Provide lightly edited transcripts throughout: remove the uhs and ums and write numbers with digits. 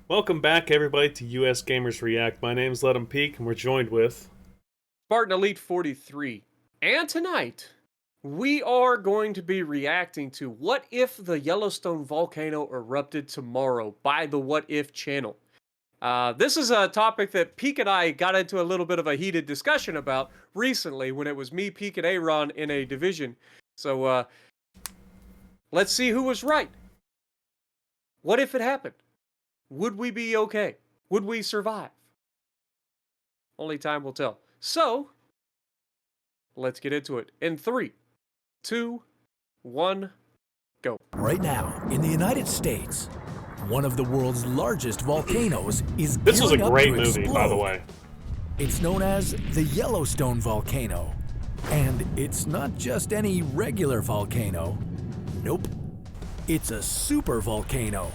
Welcome back, everybody, to US Gamers React. My name's Let 'em Peek, and we're joined with... Spartan Elite 43. And tonight, we are going to be reacting to What If the Yellowstone Volcano Erupted Tomorrow by the What If channel. This is a topic that Peek and I got into a little bit of a heated discussion about recently when it was me, Peek, and Aaron in a division. So, let's see who was right. What if it happened? Would we be okay? Would we survive? Only time will tell. So, let's get into it. In 3, 2, 1, go. Right now, in the United States, one of the world's largest volcanoes is This was a gearing up great to movie, explode. by the way. It's known as the Yellowstone Volcano. And it's not just any regular volcano. Nope. It's a super volcano.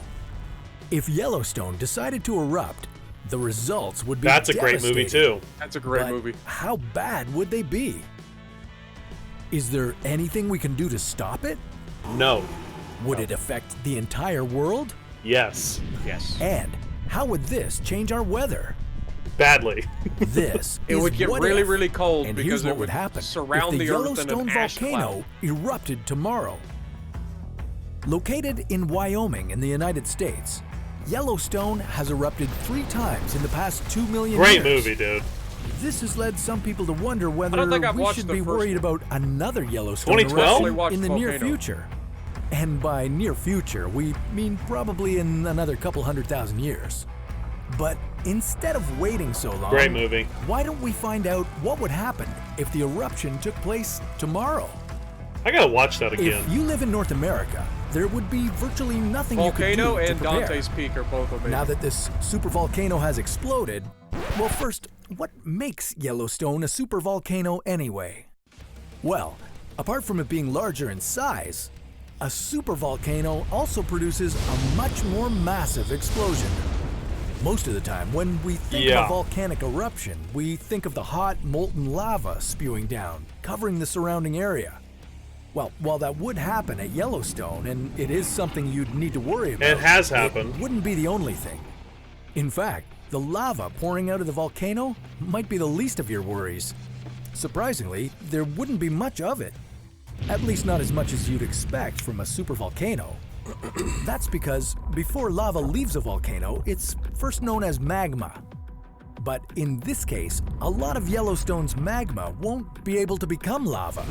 If Yellowstone decided to erupt, the results would be That's a great movie, too. That's a great But movie. how bad would they be? Is there anything we can do to stop it? No. Would it affect the entire world? Yes. Yes. And how would this change our weather? Badly. This It is would get What really, If. really cold And because here's it what would happen surround if the the Earth in Yellowstone an ash volcano cloud. erupted tomorrow. Located in Wyoming in the United States, Yellowstone has erupted 3 times in the past 2 million Great years. movie, dude. This has led some people to wonder whether don't think I've we watched should the be first worried one. about another Yellowstone 2012? eruption in the near Volcano. future. And by near future, we mean probably in another couple 100,000 years. But instead of waiting so long, Great movie. why don't we find out what would happen if the eruption took place tomorrow? I gotta watch that again. If you live in North America, there would be virtually nothing Volcano you could do to and prepare. Dante's Peak are both amazing. Now that this supervolcano has exploded, well, first, what makes Yellowstone a supervolcano anyway? Well, apart from it being larger in size, a supervolcano also produces a much more massive explosion. Most of the time, when we think of a volcanic eruption, we think of the hot, molten lava spewing down, covering the surrounding area. Well, while that would happen at Yellowstone, and it is something you'd need to worry about, It has happened. it wouldn't be the only thing. In fact, the lava pouring out of the volcano might be the least of your worries. Surprisingly, there wouldn't be much of it. At least not as much as you'd expect from a supervolcano. That's because before lava leaves a volcano, it's first known as magma. But in this case, a lot of Yellowstone's magma won't be able to become lava.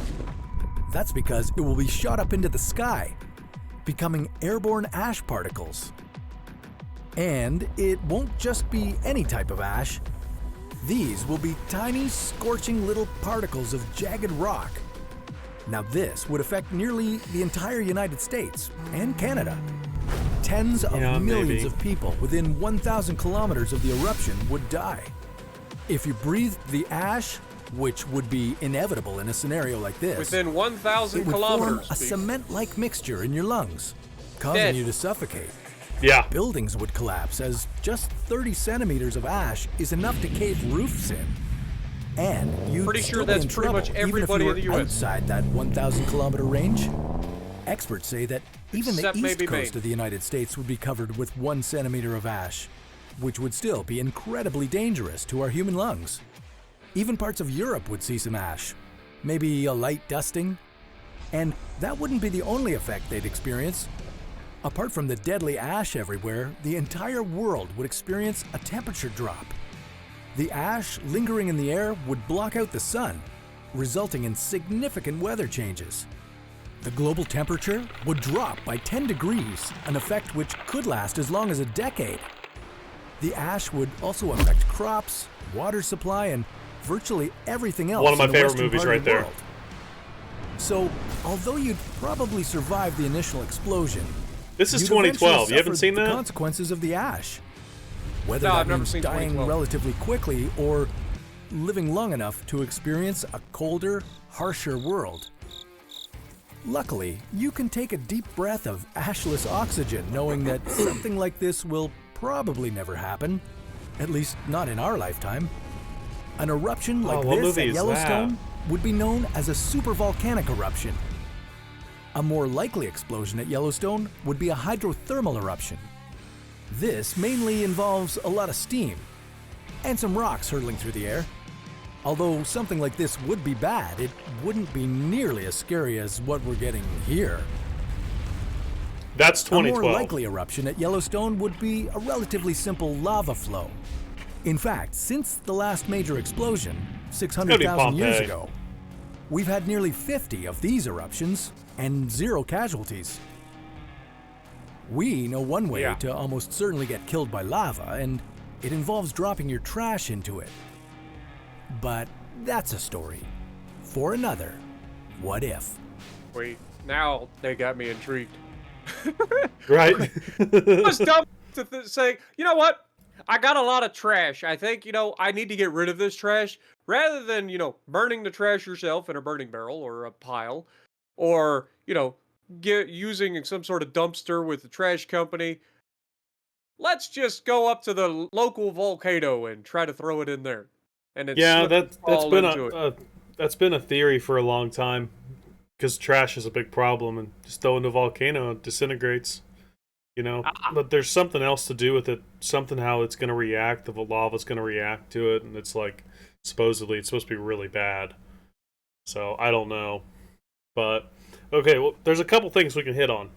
That's because it will be shot up into the sky, becoming airborne ash particles. And it won't just be any type of ash. These will be tiny, scorching little particles of jagged rock. Now this would affect nearly the entire United States and Canada. Tens of millions maybe. of people within 1,000 kilometers of the eruption would die. If you breathed the ash, which would be inevitable in a scenario like this, Within 1,000 it would form kilometers. a Peak. cement-like mixture in your lungs, causing Dead. you to suffocate. Yeah. Buildings would collapse as just 30 centimeters of ash is enough to cave roofs in. And you'd Pretty sure still be that's in pretty trouble much even everybody if in the you were US. outside that 1,000 kilometer range. Experts say that even Except the east maybe coast Maine. of the United States would be covered with 1 centimeter of ash, which would still be incredibly dangerous to our human lungs. Even parts of Europe would see some ash, maybe a light dusting. And that wouldn't be the only effect they'd experience. Apart from the deadly ash everywhere, the entire world would experience a temperature drop. The ash lingering in the air would block out the sun, resulting in significant weather changes. The global temperature would drop by 10 degrees, an effect which could last as long as a decade. The ash would also affect crops, water supply, and virtually everything else One of my in the favorite western movies part of right the there. world. So, although you'd probably survive the initial explosion, This is you'd 2012. eventually You haven't suffer seen the that? consequences of the ash. Whether No, that I've never means seen dying 2012. relatively quickly or living long enough to experience a colder, harsher world. Luckily, you can take a deep breath of ashless oxygen knowing that something like this will probably never happen, at least not in our lifetime. An eruption like what this movie at is Yellowstone that? would be known as a supervolcanic eruption. A more likely explosion at Yellowstone would be a hydrothermal eruption. This mainly involves a lot of steam and some rocks hurtling through the air. Although something like this would be bad, it wouldn't be nearly as scary as what we're getting here. That's A 2012. more likely eruption at Yellowstone would be a relatively simple lava flow. In fact, since the last major explosion, 600,000 years Pompeii. ago, we've had nearly 50 of these eruptions and 0 casualties. We know one way Yeah. to almost certainly get killed by lava, and it involves dropping your trash into it. But that's a story for another What If. Wait, now they got me intrigued. Right? It was dumb to say, you know what? I got a lot of trash. I think, I need to get rid of this trash. Rather than, burning the trash yourself in a burning barrel or a pile, or, using some sort of dumpster with the trash company. Let's just go up to the local volcano and try to throw it in there. And then Yeah, slip and that's fall been into it. that's been a theory for a long time, because trash is a big problem, and just throw it in a volcano, it disintegrates. But there's something else to do with it. Something how it's going to react. The lava's going to react to it, and it's like supposedly it's supposed to be really bad. So I don't know, but okay. Well, there's a couple things we can hit on.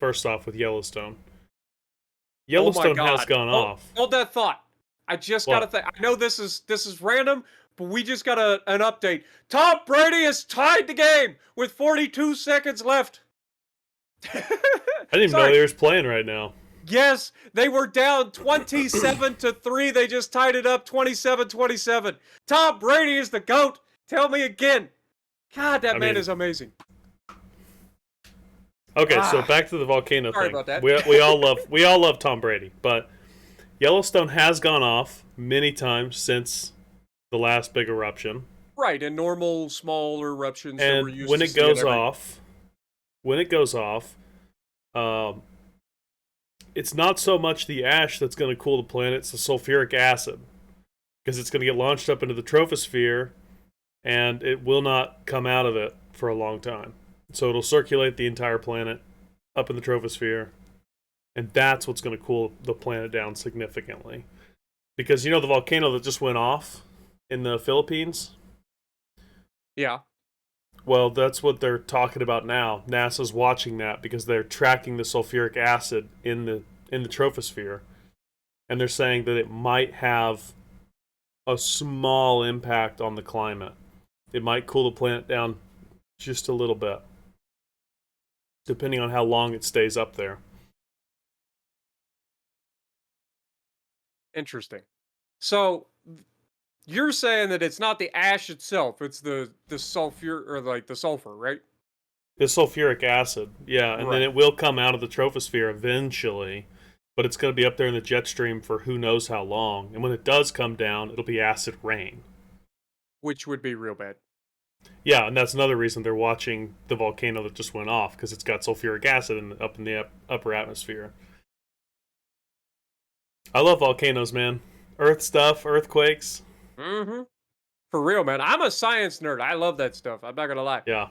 First off, with Yellowstone. Yellowstone has gone off. Hold that thought. I just got to think. I know this is random, but we just got an update. Tom Brady has tied the game with 42 seconds left. I didn't even know he was playing right now. Yes, they were down 27-3. They just tied it up 27-27. Tom Brady is the GOAT. Tell me again. God, that man is amazing. Okay, so back to the volcano Sorry thing. about that. We all love Tom Brady, but Yellowstone has gone off many times since the last big eruption. Right, and normal small eruptions that we're And used when to it seeing goes every- off, it's not so much the ash that's going to cool the planet; it's the sulfuric acid, because it's going to get launched up into the troposphere, and it will not come out of it for a long time. So it'll circulate the entire planet up in the troposphere, and that's what's going to cool the planet down significantly. Because the volcano that just went off in the Philippines? Yeah. Well, that's what they're talking about now. NASA's watching that because they're tracking the sulfuric acid in the troposphere, and they're saying that it might have a small impact on the climate. It might cool the planet down just a little bit, depending on how long it stays up there. Interesting. So you're saying that it's not the ash itself, it's the sulfur or like the sulfur, right? The sulfuric acid, yeah, and then Right. it will come out of the troposphere eventually, but it's going to be up there in the jet stream for who knows how long. And when it does come down, it'll be acid rain. Which would be real bad. Yeah, and that's another reason they're watching the volcano that just went off, because it's got sulfuric acid up in the upper atmosphere. I love volcanoes, man. Earth stuff, earthquakes. Mm-hmm. For real, man. I'm a science nerd. I love that stuff. I'm not gonna lie. Yeah.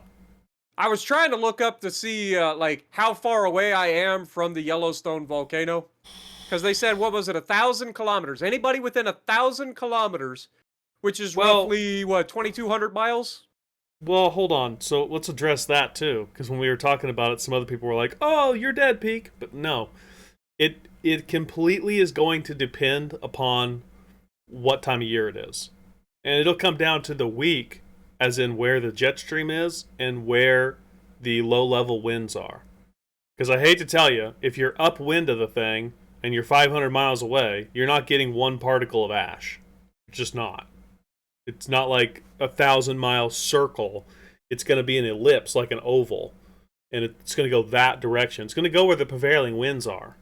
I was trying to look up to see like how far away I am from the Yellowstone volcano, because they said, what was it, 1,000 kilometers? Anybody within 1,000 kilometers, which is roughly what, 2,200 miles? Well, hold on. So let's address that too, because when we were talking about it, some other people were like, "Oh, you're dead, Peak." But no, it completely is going to depend upon what time of year it is, and it'll come down to the week, as in where the jet stream is and where the low-level winds are. Because I hate to tell you, if you're upwind of the thing and you're 500 miles away, you're not getting one particle of ash. It's just not. It's not like 1,000-mile circle. It's going to be an ellipse, like an oval. And it's going to go that direction. It's going to go where the prevailing winds are.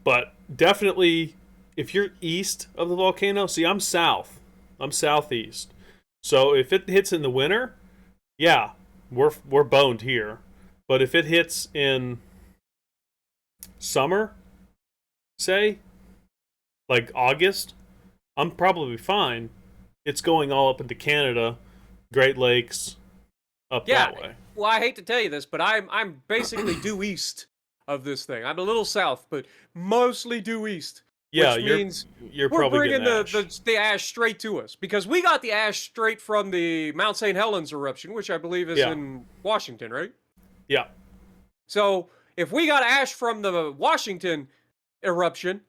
But definitely, if you're east of the volcano, see, I'm south. I'm southeast. So if it hits in the winter, yeah, we're boned here. But if it hits in summer, say, like August, I'm probably fine. It's going all up into Canada, Great Lakes, up that way. Well, I hate to tell you this, but I'm basically due east of this thing. I'm a little south, but mostly due east. Yeah, Which means you're we're probably bringing getting ash. the ash straight to us because we got the ash straight from the Mount St. Helens eruption, which I believe is Yeah. in Washington, right? Yeah. So if we got ash from the Washington eruption,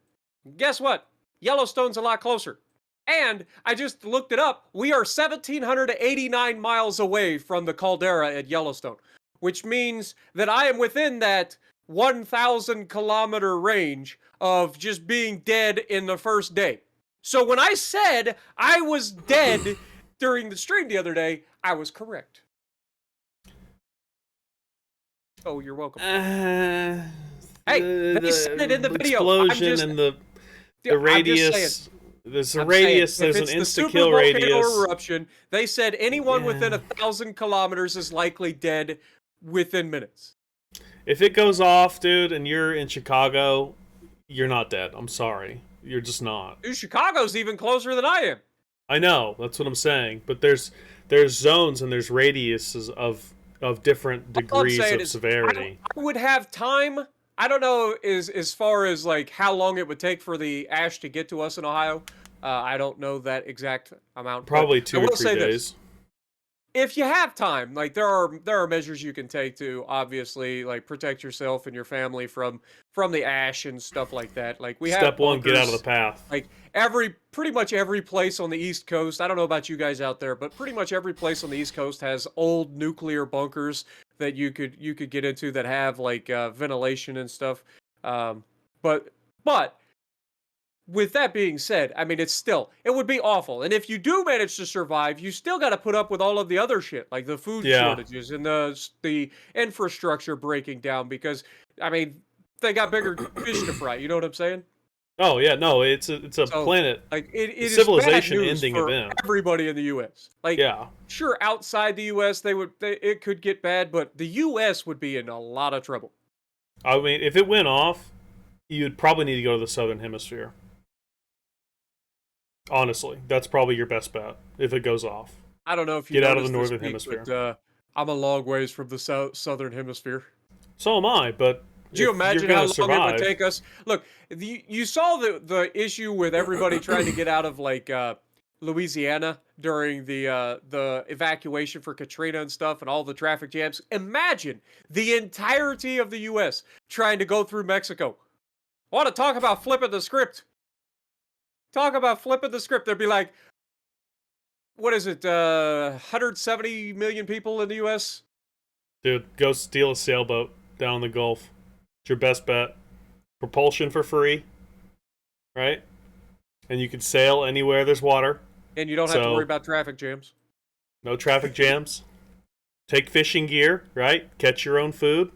guess what? Yellowstone's a lot closer. And I just looked it up. We are 1,789 miles away from the caldera at Yellowstone, which means that I am within that 1,000 kilometer range of just being dead in the first day. So when I said I was dead during the stream the other day, I was correct. Oh, you're welcome. Hey, they said it in the video. Explosion and the radius. There's a radius. There's an insta-kill radius. Eruption. They said anyone within 1,000 kilometers is likely dead within minutes. If it goes off, dude, and you're in Chicago, you're not dead. I'm sorry. You're just not. Dude, Chicago's even closer than I am. I know. That's what I'm saying. But there's zones and there's radiuses of different degrees of severity. I would have time. I don't know as far as like how long it would take for the ash to get to us in Ohio. I don't know that exact amount. Probably 2 or 3 days. If you have time, like there are measures you can take to obviously like protect yourself and your family from the ash and stuff like that. Like we have Step 1, get out of the path. Like pretty much every place on the East Coast. I don't know about you guys out there, but pretty much every place on the East Coast has old nuclear bunkers that you could get into that have like ventilation and stuff. But with that being said, I mean, it would be awful. And if you do manage to survive, you still got to put up with all of the other shit, like the food shortages and the infrastructure breaking down because, I mean, they got bigger fish to fry. You know what I'm saying? Oh, yeah. No, it's a planet. Like, it civilization is bad news ending for event. everybody in the U.S. Like, sure, outside the U.S., it could get bad, but the U.S. would be in a lot of trouble. I mean, if it went off, you'd probably need to go to the Southern Hemisphere. Honestly, that's probably your best bet if it goes off. I don't know if you get out of the Northern Hemisphere. But, I'm a long ways from the Southern Hemisphere. So am I, but do you imagine how long it would take us? Look, you saw the issue with everybody trying to get out of like Louisiana during the evacuation for Katrina and stuff, and all the traffic jams. Imagine the entirety of the U.S. trying to go through Mexico. I want to talk about flipping the script. Talk about flipping the script. They'd be like, what is it, 170 million people in the U.S.? Dude, go steal a sailboat down the Gulf. It's your best bet. Propulsion for free, right? And you can sail anywhere there's water. And you don't have to worry about traffic jams. No traffic jams. Take fishing gear, right? Catch your own food.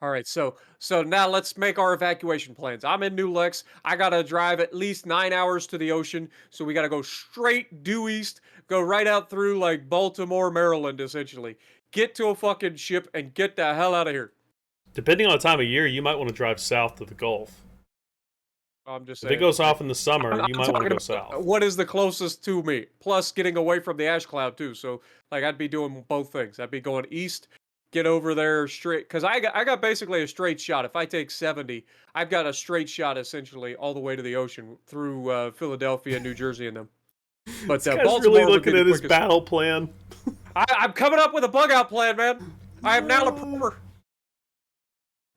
All right, so now let's make our evacuation plans. I'm in New Lex. I got to drive at least 9 hours to the ocean, so we got to go straight due east, go right out through, like, Baltimore, Maryland, essentially. Get to a fucking ship and get the hell out of here. Depending on the time of year, you might want to drive south to the Gulf. I'm just saying. If it goes off in the summer, you might want to go south. What is the closest to me? Plus, getting away from the ash cloud, too. So, like, I'd be doing both things. I'd be going east, get over there straight, because I got basically a straight shot. If I take 70, I've got a straight shot essentially all the way to the ocean through Philadelphia, New Jersey, and them. But this guy's Baltimore really looking at his battle plan. I'm coming up with a bug out plan, man. I am now a prepper.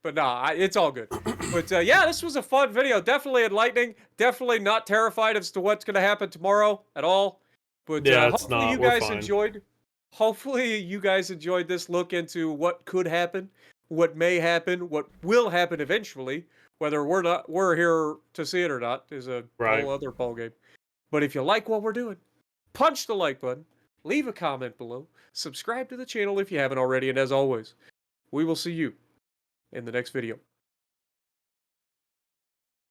But nah, it's all good. But yeah, this was a fun video. Definitely enlightening. Definitely not terrified as to what's going to happen tomorrow at all. But yeah, hopefully you guys enjoyed. Hopefully you guys enjoyed this look into what could happen, what may happen, what will happen eventually. Whether we're here to see it or not is a whole other ballgame. But if you like what we're doing, punch the like button, leave a comment below, subscribe to the channel if you haven't already, and as always, we will see you in the next video.